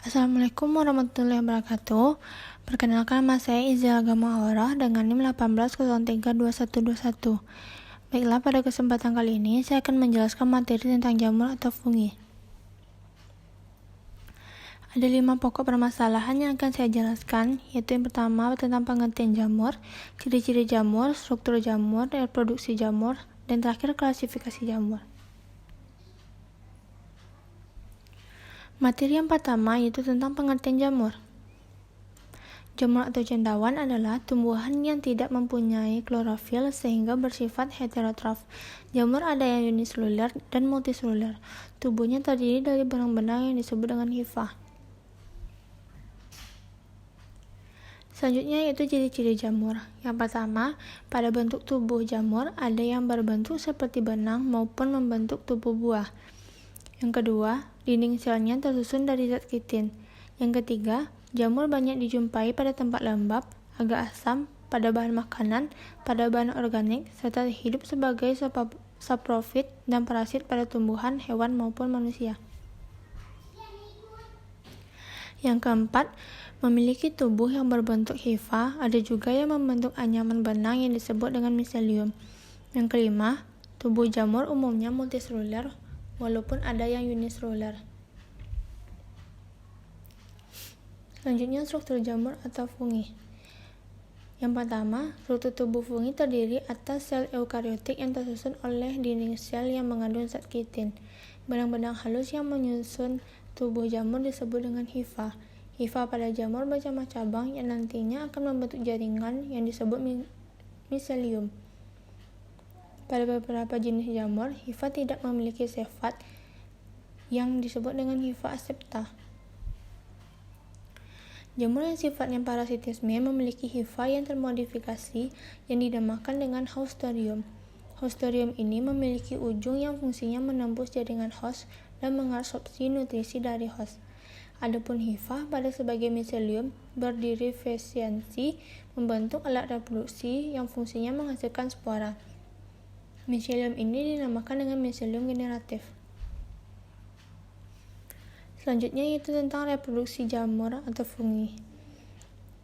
Assalamualaikum warahmatullahi wabarakatuh. Perkenalkan, nama saya Izal Agama Aurah dengan NIM 18032121. Baiklah, pada kesempatan kali ini saya akan menjelaskan materi tentang jamur atau fungi. Ada 5 pokok permasalahan yang akan saya jelaskan, yaitu yang pertama tentang pengertian jamur, ciri-ciri jamur, struktur jamur, reproduksi jamur, dan terakhir klasifikasi jamur. Materi yang pertama yaitu tentang pengertian jamur. Jamur atau cendawan adalah tumbuhan yang tidak mempunyai klorofil sehingga bersifat heterotrof. Jamur ada yang uniseluler dan multiseluler. Tubuhnya terdiri dari benang-benang yang disebut dengan hifa. Selanjutnya yaitu ciri-ciri jamur. Yang pertama, pada bentuk tubuh jamur ada yang berbentuk seperti benang maupun membentuk tubuh buah. Yang kedua, dinding selnya tersusun dari zat kitin. Yang ketiga, jamur banyak dijumpai pada tempat lembab, agak asam, pada bahan makanan, pada bahan organik, serta hidup sebagai saprofit dan parasit pada tumbuhan, hewan maupun manusia. Yang keempat, memiliki tubuh yang berbentuk hifa, ada juga yang membentuk anyaman benang yang disebut dengan miselium. Yang kelima, tubuh jamur umumnya multiseluler, walaupun ada yang uniseluler. Selanjutnya, struktur jamur atau fungi. Yang pertama, struktur tubuh fungi terdiri atas sel eukariotik yang tersusun oleh dinding sel yang mengandung zat kitin. Benang-benang halus yang menyusun tubuh jamur disebut dengan hifa. Hifa pada jamur bercabang-cabang yang nantinya akan membentuk jaringan yang disebut miselium. Pada beberapa jenis jamur, hifa tidak memiliki sifat yang disebut dengan hifa asepta. Jamur yang sifatnya parasitisme memiliki hifa yang termodifikasi yang dinamakan dengan haustorium. Haustorium ini memiliki ujung yang fungsinya menembus jaringan host dan mengabsorpsi nutrisi dari host. Adapun hifa pada sebagai miselium berdifresiasi membentuk alat reproduksi yang fungsinya menghasilkan spora. Miselium ini dinamakan dengan miselium generatif. Selanjutnya yaitu tentang reproduksi jamur atau fungi.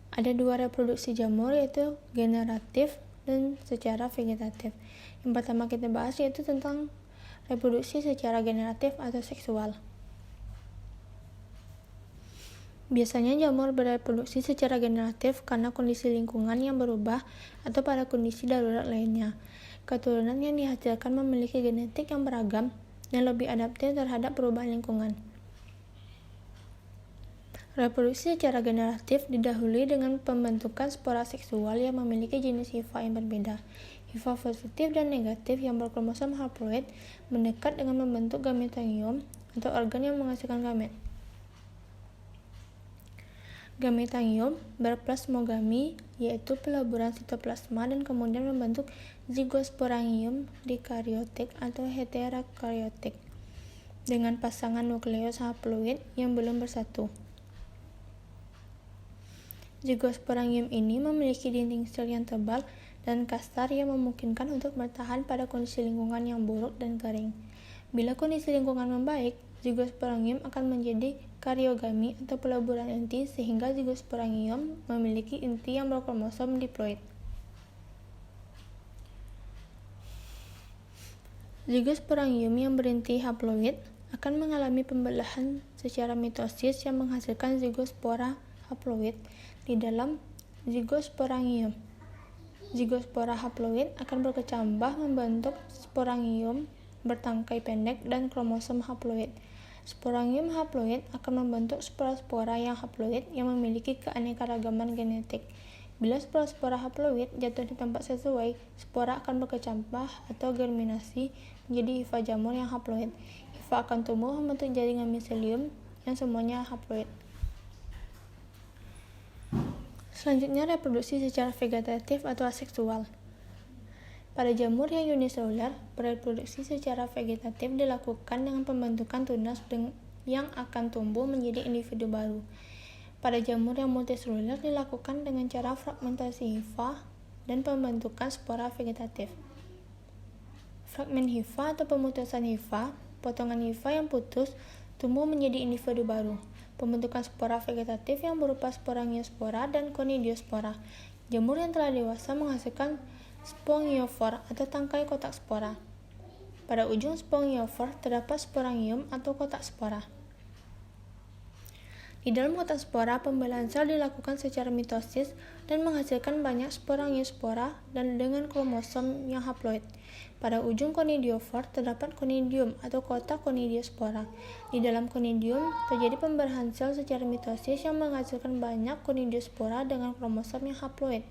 Ada 2 reproduksi jamur yaitu generatif dan secara vegetatif. Yang pertama kita bahas yaitu tentang reproduksi secara generatif atau seksual. Biasanya jamur bereproduksi secara generatif karena kondisi lingkungan yang berubah atau pada kondisi darurat lainnya. Keturunan yang dihasilkan memiliki genetik yang beragam dan lebih adaptif terhadap perubahan lingkungan. Reproduksi secara generatif didahului dengan pembentukan spora seksual yang memiliki jenis hifa yang berbeda. Hifa positif dan negatif yang berkromosom haploid mendekat dengan membentuk gametangium atau organ yang menghasilkan gamet. Gametangium berplasmogami, yaitu peleburan sitoplasma dan kemudian membentuk zigosporangium dikaryotik atau heterokaryotik dengan pasangan nukleus haploid yang belum bersatu. Zigosporangium ini memiliki dinding sel yang tebal dan kasar yang memungkinkan untuk bertahan pada kondisi lingkungan yang buruk dan kering. Bila kondisi lingkungan membaik, zigosporangium akan menjadi karyogami atau peleburan inti sehingga zigosporangium memiliki inti yang berkromosom diploid. Zigosporangium yang berinti haploid akan mengalami pembelahan secara mitosis yang menghasilkan zigospora haploid di dalam zigosporangium. Zigospora haploid akan berkecambah membentuk sporangium bertangkai pendek dan kromosom haploid. Sporangium haploid akan membentuk spora-spora yang haploid yang memiliki keanekaragaman genetik. Bila spora-spora haploid jatuh di tempat sesuai, spora akan berkecambah atau germinasi menjadi hifa jamur yang haploid. Hifa akan tumbuh membentuk jaringan miselium yang semuanya haploid. Selanjutnya, reproduksi secara vegetatif atau aseksual. Pada jamur yang uniseluler, reproduksi secara vegetatif dilakukan dengan pembentukan tunas yang akan tumbuh menjadi individu baru. Pada jamur yang multiseluler dilakukan dengan cara fragmentasi hifa dan pembentukan spora vegetatif. Fragmen hifa atau pemutusan hifa, potongan hifa yang putus tumbuh menjadi individu baru. pembentukan spora vegetatif yang berupa sporangiospora dan conidiospora. Jamur yang telah dewasa menghasilkan spongiofor atau tangkai kotak spora. Pada ujung spongiofor terdapat sporangium atau kotak spora. Di dalam kotak spora, pembelahan sel dilakukan secara mitosis dan menghasilkan banyak sporangiospora dan dengan kromosom yang haploid. Pada ujung conidiofor terdapat conidium atau kotak conidiospora. Di dalam conidium terjadi pembelahan sel secara mitosis yang menghasilkan banyak conidiospora dengan kromosom yang haploid.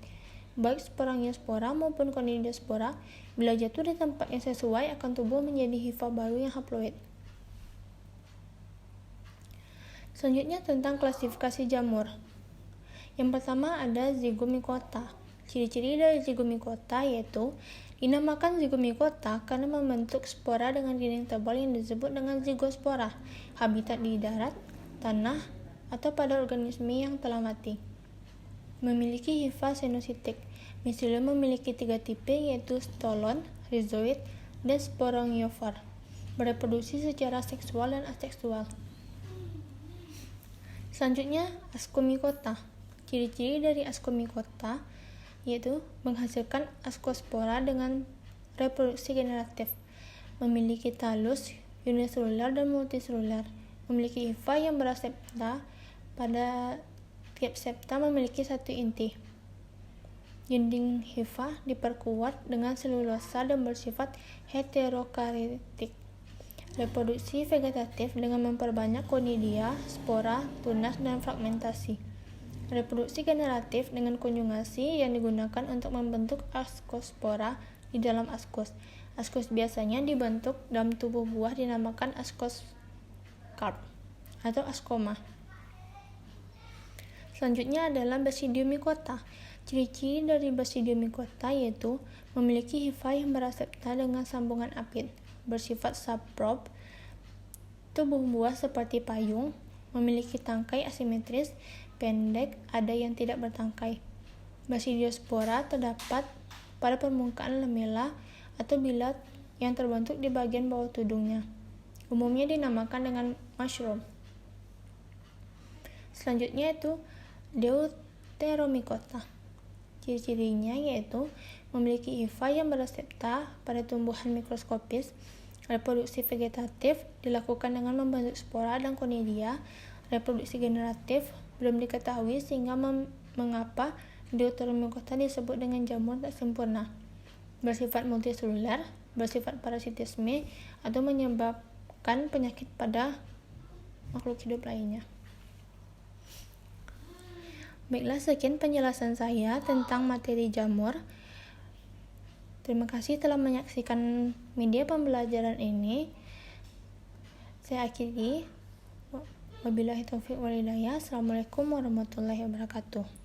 Baik sporangiospora maupun conidiospora, bila jatuh di tempat yang sesuai akan tumbuh menjadi hifa baru yang haploid. Selanjutnya tentang klasifikasi jamur. Yang pertama ada zygomicota. Ciri-ciri dari zygomicota yaitu dinamakan zygomicota karena membentuk spora dengan dinding tebal yang disebut dengan zygospora, habitat di darat, tanah, atau pada organisme yang telah mati. Memiliki hifa senositik. Miselium memiliki 3 tipe yaitu stolon, rhizoid, dan sporangiofor. Bereproduksi secara seksual dan aseksual. Selanjutnya, ascomycota. Ciri-ciri dari ascomycota yaitu menghasilkan ascospora dengan reproduksi generatif, memiliki talus uniselular dan multiselular, memiliki hifa yang berasepta, pada tiap septa memiliki 1 inti. Dinding hifa diperkuat dengan selulosa dan bersifat heterokaritik. Reproduksi vegetatif dengan memperbanyak konidia, spora, tunas, dan fragmentasi. Reproduksi generatif dengan konjugasi yang digunakan untuk membentuk ascospora di dalam ascos. Ascos biasanya dibentuk dalam tubuh buah dinamakan ascoscarp atau ascoma. Selanjutnya adalah Basidiomycota. Ciri-ciri dari Basidiomycota yaitu memiliki hifa yang berasepta dengan sambungan apit, bersifat subprob, tubuh buah seperti payung, memiliki tangkai asimetris, pendek, ada yang tidak bertangkai. Basidiospora terdapat pada permukaan lamella atau bilat yang terbentuk di bagian bawah tudungnya. Umumnya dinamakan dengan mushroom. Selanjutnya itu Deuteromycota. Ciri-cirinya yaitu memiliki hifa yang berasepta pada tumbuhan mikroskopis. Reproduksi vegetatif dilakukan dengan membentuk spora dan konidia. Reproduksi generatif belum diketahui sehingga mengapa Deuteromycota disebut dengan jamur tak sempurna. Bersifat multiselular, bersifat parasitisme, atau menyebabkan penyakit pada makhluk hidup lainnya. Baiklah, sekian penjelasan saya tentang materi jamur. Terima kasih telah menyaksikan media pembelajaran ini. Saya akhiri. Wabillahi taufiq wal hidayah. Assalamualaikum warahmatullahi wabarakatuh.